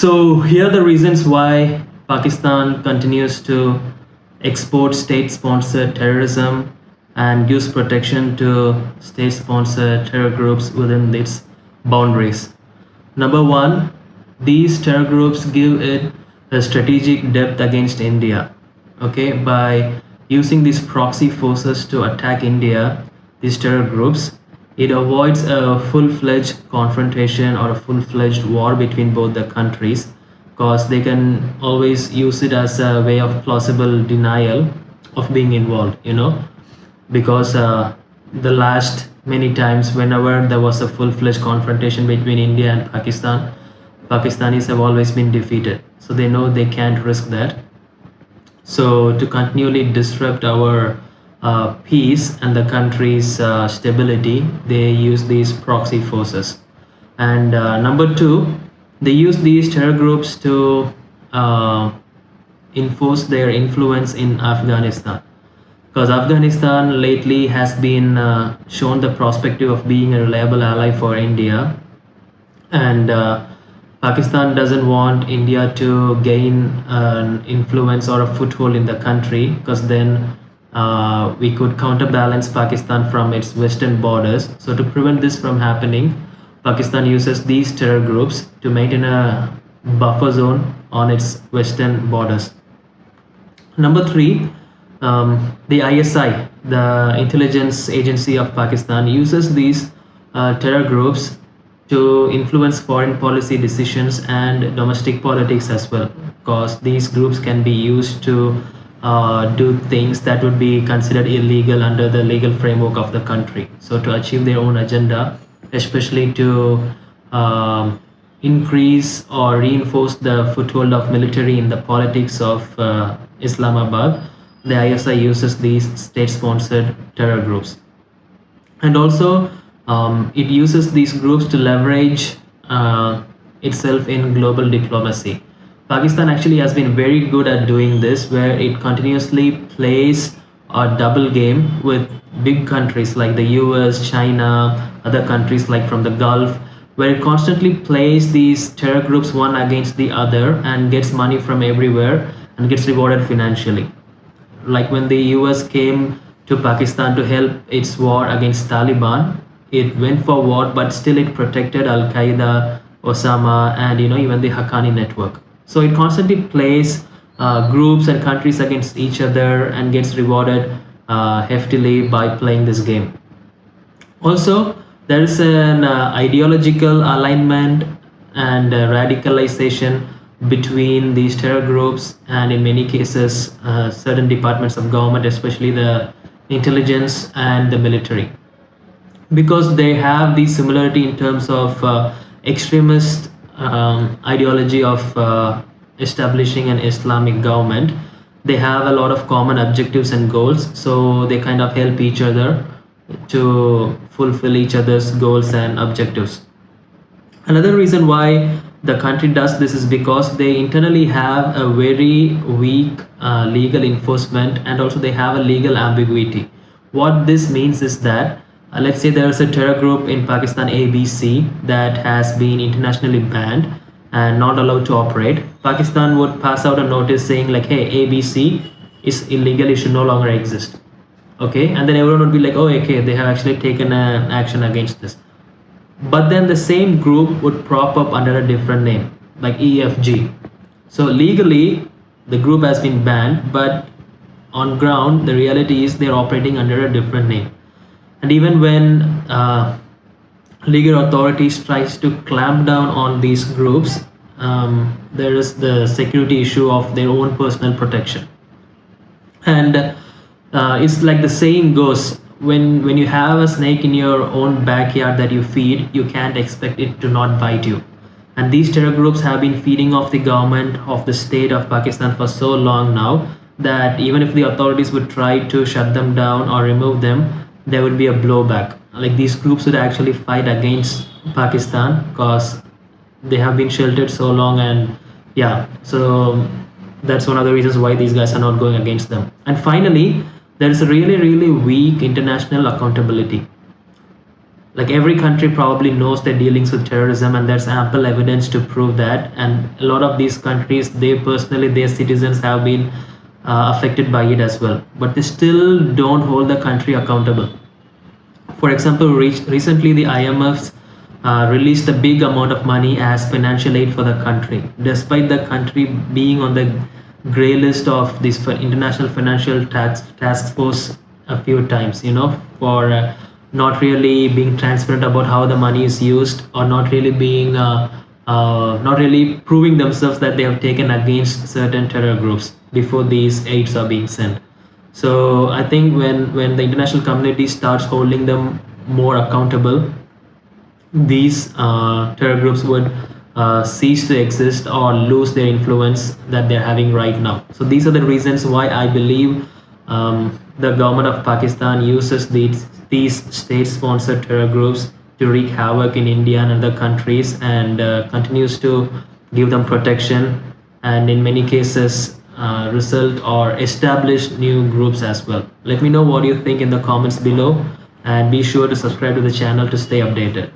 So here are the reasons why Pakistan continues to export state-sponsored terrorism and gives protection to state-sponsored terror groups within its boundaries. Number one, these terror groups give it a strategic depth against India. Okay, by using these proxy forces to attack India, these terror groups, it avoids a full-fledged confrontation or a full-fledged war between both the countries, because they can always use it as a way of plausible denial of being involved, because the last many times whenever there was a full-fledged confrontation between India and Pakistan, Pakistanis have always been defeated, so they know they can't risk that. So to continually disrupt our peace and the country's stability, they use these proxy forces. And number two, they use these terror groups to uh, enforce their influence in Afghanistan, because Afghanistan lately has been shown the perspective of being a reliable ally for India, and Pakistan doesn't want India to gain an influence or a foothold in the country, because then we could counterbalance Pakistan from its western borders. So to prevent this from happening, Pakistan uses these terror groups to maintain a buffer zone on its western borders. Number three, the ISI, the intelligence agency of Pakistan, uses these terror groups to influence foreign policy decisions and domestic politics as well, because these groups can be used to do things that would be considered illegal under the legal framework of the country. So to achieve their own agenda, especially to increase or reinforce the foothold of military in the politics of Islamabad, the ISI uses these state-sponsored terror groups. And also, it uses these groups to leverage itself in global diplomacy. Pakistan actually has been very good at doing this, where it continuously plays a double game with big countries like the US, China, other countries like from the Gulf, where it constantly plays these terror groups one against the other and gets money from everywhere and gets rewarded financially. Like when the US came to Pakistan to help its war against Taliban, it went for war, but still it protected Al Qaeda, Osama, and even the Haqqani network. So it constantly plays groups and countries against each other and gets rewarded heftily by playing this game. Also, there is an ideological alignment and radicalization between these terror groups and, in many cases, certain departments of government, especially the intelligence and the military, because they have the similarity in terms of extremist ideology of establishing an Islamic government. They have a lot of common objectives and goals, so they kind of help each other to fulfill each other's goals and objectives. Another reason why the country does this is because they internally have a very weak legal enforcement, and also they have a legal ambiguity. What this means is that, let's say there is a terror group in Pakistan, ABC, that has been internationally banned and not allowed to operate. Pakistan would pass out a notice saying like, hey, ABC is illegal, it should no longer exist. Okay, and then everyone would be like, oh, okay, they have actually taken an action against this. But then the same group would prop up under a different name, like EFG. So legally the group has been banned, but on ground the reality is they're operating under a different name. And even when legal authorities tries to clamp down on these groups, there is the security issue of their own personal protection. And it's like the saying goes, when you have a snake in your own backyard that you feed, you can't expect it to not bite you. And these terror groups have been feeding off the government of the state of Pakistan for so long now, that even if the authorities would try to shut them down or remove them, there would be a blowback. Like these groups would actually fight against Pakistan because they have been sheltered so long, and yeah, so that's one of the reasons why these guys are not going against them. And finally, there is a really weak international accountability. Like every country probably knows their dealings with terrorism, and there's ample evidence to prove that. And a lot of these countries, they personally, their citizens have been affected by it as well, but they still don't hold the country accountable. For example, recently the IMF released a big amount of money as financial aid for the country, despite the country being on the grey list of this International Financial Task Force a few times, for not really being transparent about how the money is used, or not really proving themselves that they have taken against certain terror groups before these aids are being sent. So I think when the international community starts holding them more accountable, these terror groups would cease to exist or lose their influence that they're having right now. So these are the reasons why I believe the government of Pakistan uses these state-sponsored terror groups to wreak havoc in India and other countries, and continues to give them protection, and in many cases result or establish new groups as well. Let me know what you think in the comments below, and be sure to subscribe to the channel to stay updated.